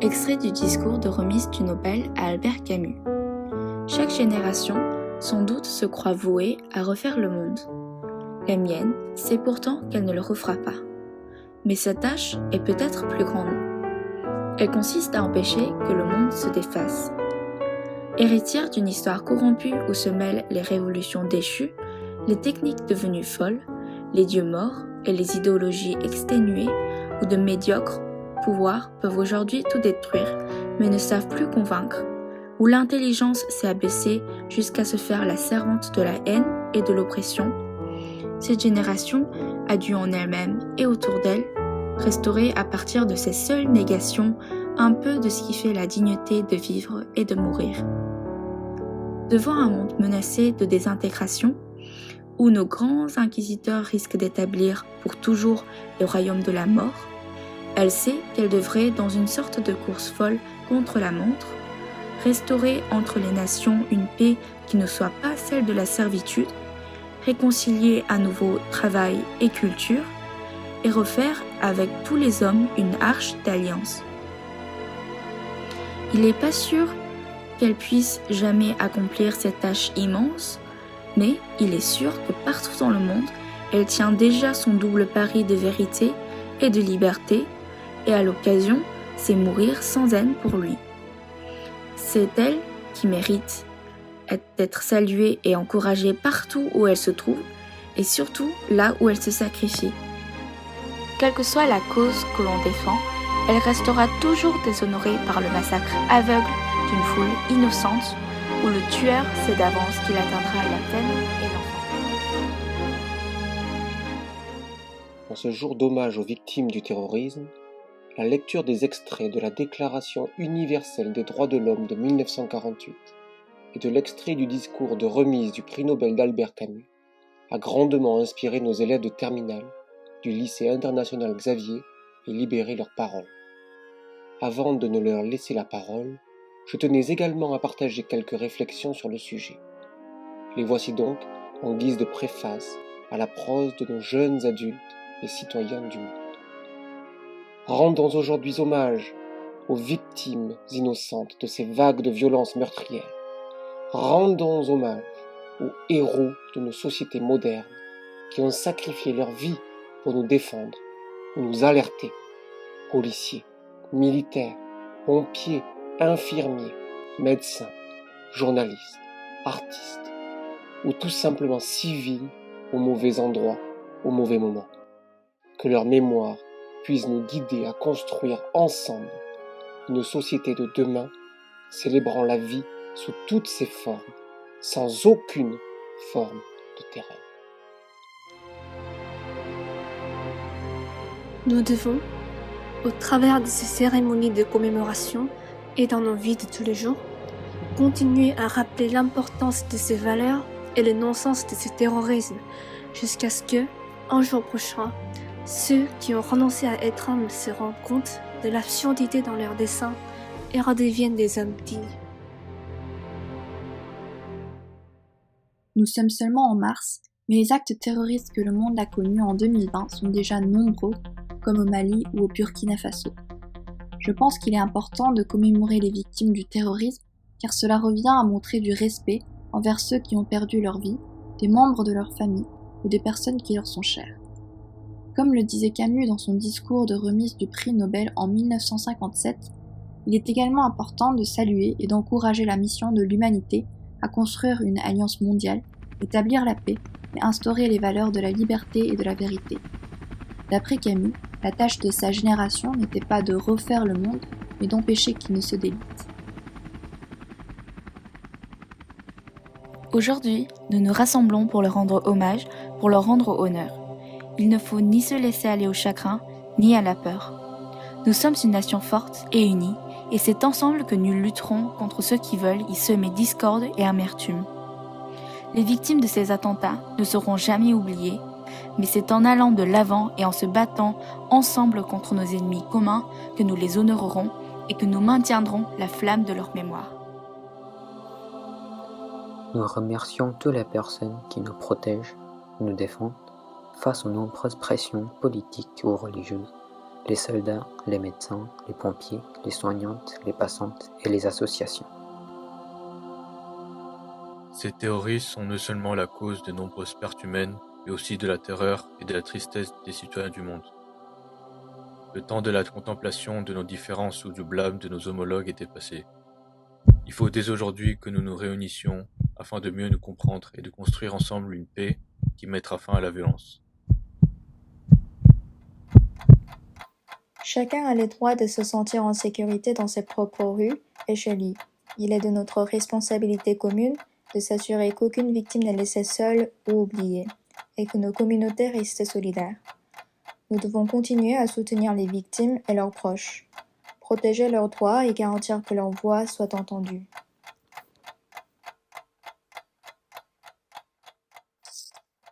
Extrait du discours de remise du Nobel à Albert Camus. Chaque génération, sans doute, se croit vouée à refaire le monde. La mienne sait pourtant qu'elle ne le refera pas. Mais cette tâche est peut-être plus grande. Elle consiste à empêcher que le monde se défasse. Héritière d'une histoire corrompue où se mêlent les révolutions déchues, les techniques devenues folles, les dieux morts et les idéologies exténuées ou de médiocres pouvoirs peuvent aujourd'hui tout détruire mais ne savent plus convaincre, où l'intelligence s'est abaissée jusqu'à se faire la servante de la haine et de l'oppression, cette génération a dû en elle-même et autour d'elle restaurer à partir de ces seules négations un peu de ce qui fait la dignité de vivre et de mourir. Devant un monde menacé de désintégration, où nos grands inquisiteurs risquent d'établir pour toujours le royaume de la mort, elle sait qu'elle devrait, dans une sorte de course folle contre la montre, restaurer entre les nations une paix qui ne soit pas celle de la servitude, réconcilier à nouveau travail et culture, et refaire avec tous les hommes une arche d'alliance. Il n'est pas sûr qu'elle puisse jamais accomplir cette tâche immense, mais il est sûr que partout dans le monde, elle tient déjà son double pari de vérité et de liberté, et à l'occasion, c'est mourir sans haine pour lui. C'est elle qui mérite d'être saluée et encouragée partout où elle se trouve, et surtout là où elle se sacrifie. Quelle que soit la cause que l'on défend, elle restera toujours déshonorée par le massacre aveugle d'une foule innocente où le tueur sait d'avance qu'il atteindra la peine et l'enfant. En ce jour d'hommage aux victimes du terrorisme, la lecture des extraits de la Déclaration universelle des droits de l'homme de 1948 et de l'extrait du discours de remise du prix Nobel d'Albert Camus a grandement inspiré nos élèves de terminale du lycée international Xavier et libéré leur parole. Avant de ne leur laisser la parole, je tenais également à partager quelques réflexions sur le sujet. Les voici donc en guise de préface à la prose de nos jeunes adultes et citoyens du monde. Rendons aujourd'hui hommage aux victimes innocentes de ces vagues de violences meurtrières. Rendons hommage aux héros de nos sociétés modernes qui ont sacrifié leur vie pour nous défendre ou nous alerter. Policiers, militaires, pompiers, infirmiers, médecins, journalistes, artistes ou tout simplement civils au mauvais endroit, au mauvais moment. Que leur mémoire puisse nous guider à construire ensemble une société de demain célébrant la vie sous toutes ses formes, sans aucune forme de terreur. Nous devons, au travers de ces cérémonies de commémoration et dans nos vies de tous les jours, continuer à rappeler l'importance de ces valeurs et le non-sens de ce terrorisme, jusqu'à ce que, un jour prochain, ceux qui ont renoncé à être humbles se rendent compte de l'absurdité dans leurs desseins et redeviennent des hommes dignes. Nous sommes seulement en mars, mais les actes terroristes que le monde a connus en 2020 sont déjà nombreux, comme au Mali ou au Burkina Faso. Je pense qu'il est important de commémorer les victimes du terrorisme, car cela revient à montrer du respect envers ceux qui ont perdu leur vie, des membres de leur famille ou des personnes qui leur sont chères. Comme le disait Camus dans son discours de remise du prix Nobel en 1957, il est également important de saluer et d'encourager la mission de l'humanité à construire une alliance mondiale, établir la paix et instaurer les valeurs de la liberté et de la vérité. D'après Camus, la tâche de sa génération n'était pas de refaire le monde, mais d'empêcher qu'il ne se délite. Aujourd'hui, nous nous rassemblons pour leur rendre hommage, pour leur rendre honneur. Il ne faut ni se laisser aller au chagrin, ni à la peur. Nous sommes une nation forte et unie, et c'est ensemble que nous lutterons contre ceux qui veulent y semer discorde et amertume. Les victimes de ces attentats ne seront jamais oubliées, mais c'est en allant de l'avant et en se battant ensemble contre nos ennemis communs que nous les honorerons et que nous maintiendrons la flamme de leur mémoire. Nous remercions toutes les personnes qui nous protègent, nous défendent face aux nombreuses pressions politiques ou religieuses les soldats, les médecins, les pompiers, les soignantes, les passantes et les associations. Ces terroristes sont non seulement la cause de nombreuses pertes humaines, mais aussi de la terreur et de la tristesse des citoyens du monde. Le temps de la contemplation de nos différences ou du blâme de nos homologues était passé. Il faut dès aujourd'hui que nous nous réunissions afin de mieux nous comprendre et de construire ensemble une paix qui mettra fin à la violence. Chacun a le droit de se sentir en sécurité dans ses propres rues et chez lui. Il est de notre responsabilité commune de s'assurer qu'aucune victime n'est laissée seule ou oubliée, et que nos communautés restent solidaires. Nous devons continuer à soutenir les victimes et leurs proches, protéger leurs droits et garantir que leur voix soit entendue.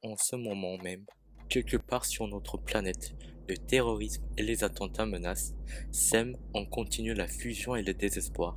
En ce moment même, quelque part sur notre planète, le terrorisme et les attentats menacent, sèment en continu la fusion et le désespoir,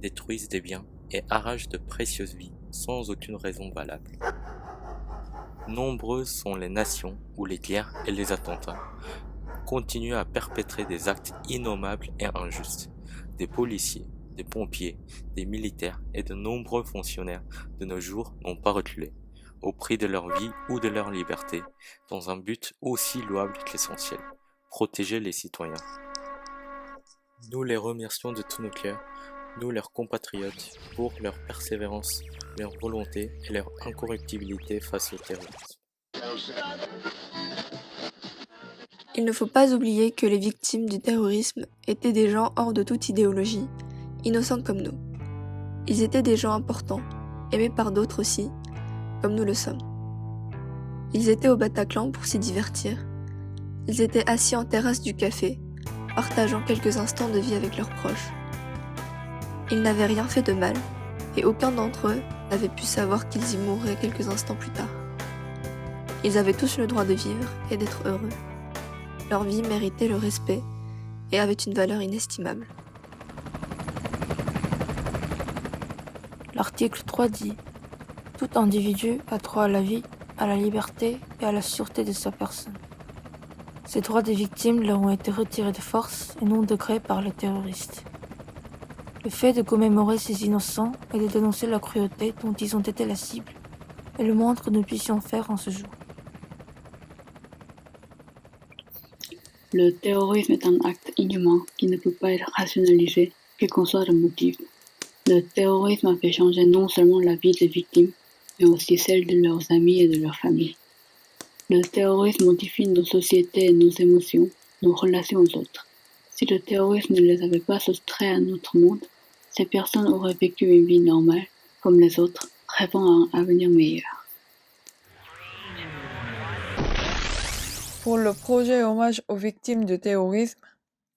détruisent des biens et arrachent de précieuses vies sans aucune raison valable. Nombreuses sont les nations où les guerres et les attentats continuent à perpétrer des actes innommables et injustes. Des policiers, des pompiers, des militaires et de nombreux fonctionnaires de nos jours n'ont pas reculé, au prix de leur vie ou de leur liberté, dans un but aussi louable qu'essentiel, protéger les citoyens. Nous les remercions de tout notre cœur, nous leurs compatriotes, pour leur persévérance, leur volonté et leur incorruptibilité face au terrorisme. Il ne faut pas oublier que les victimes du terrorisme étaient des gens hors de toute idéologie, innocents comme nous. Ils étaient des gens importants, aimés par d'autres aussi, comme nous le sommes. Ils étaient au Bataclan pour s'y divertir. Ils étaient assis en terrasse du café, partageant quelques instants de vie avec leurs proches. Ils n'avaient rien fait de mal, et aucun d'entre eux n'avait pu savoir qu'ils y mourraient quelques instants plus tard. Ils avaient tous le droit de vivre et d'être heureux. Leur vie méritait le respect et avait une valeur inestimable. L'article 3 dit « Tout individu a droit à la vie, à la liberté et à la sûreté de sa personne. Ces droits des victimes leur ont été retirés de force et non de gré par les terroristes. Le fait de commémorer ces innocents et de dénoncer la cruauté dont ils ont été la cible est le moindre que nous puissions faire en ce jour. » Le terrorisme est un acte inhumain qui ne peut pas être rationalisé, quel qu'en soit le motif. Le terrorisme a fait changer non seulement la vie des victimes, mais aussi celle de leurs amis et de leurs familles. Le terrorisme modifie nos sociétés et nos émotions, nos relations aux autres. Si le terrorisme ne les avait pas soustraits à notre monde, ces personnes auraient vécu une vie normale, comme les autres, rêvant à un avenir meilleur. Pour le projet Hommage aux victimes du terrorisme,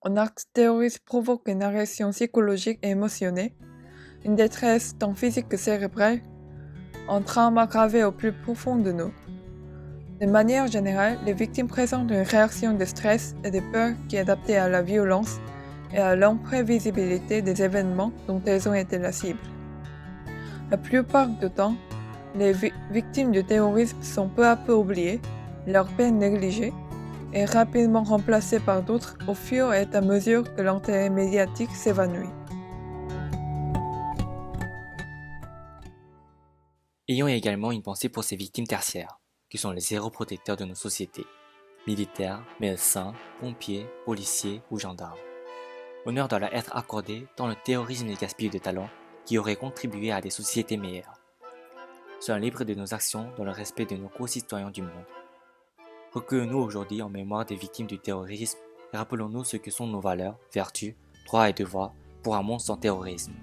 un acte terroriste provoque une agression psychologique et émotionnelle, une détresse tant physique que cérébrale, un trauma gravé au plus profond de nous. De manière générale, les victimes présentent une réaction de stress et de peur qui est adaptée à la violence et à l'imprévisibilité des événements dont elles ont été la cible. La plupart du temps, les victimes du terrorisme sont peu à peu oubliées, leurs peines négligées et rapidement remplacées par d'autres au fur et à mesure que l'intérêt médiatique s'évanouit. Ayons également une pensée pour ces victimes tertiaires, qui sont les héros protecteurs de nos sociétés, militaires, médecins, pompiers, policiers ou gendarmes. Honneur doit leur être accordé dans le terrorisme et le gaspillage de talents qui auraient contribué à des sociétés meilleures. Soyons libres de nos actions dans le respect de nos concitoyens du monde. Recueillons-nous aujourd'hui en mémoire des victimes du terrorisme et rappelons-nous ce que sont nos valeurs, vertus, droits et devoirs pour un monde sans terrorisme.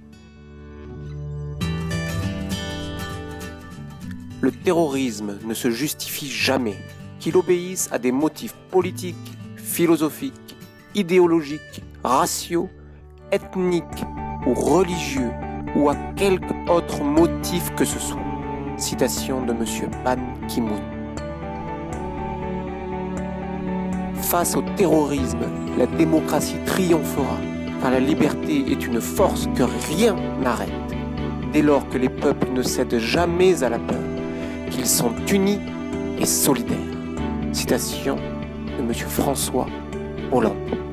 Le terrorisme ne se justifie jamais, qu'il obéisse à des motifs politiques, philosophiques, idéologiques, raciaux, ethniques ou religieux ou à quelque autre motif que ce soit. Citation de M. Ban Ki-moon. Face au terrorisme, la démocratie triomphera, car la liberté est une force que rien n'arrête. Dès lors que les peuples ne cèdent jamais à la peur, qu'ils sont unis et solidaires. Citation de M. François Hollande.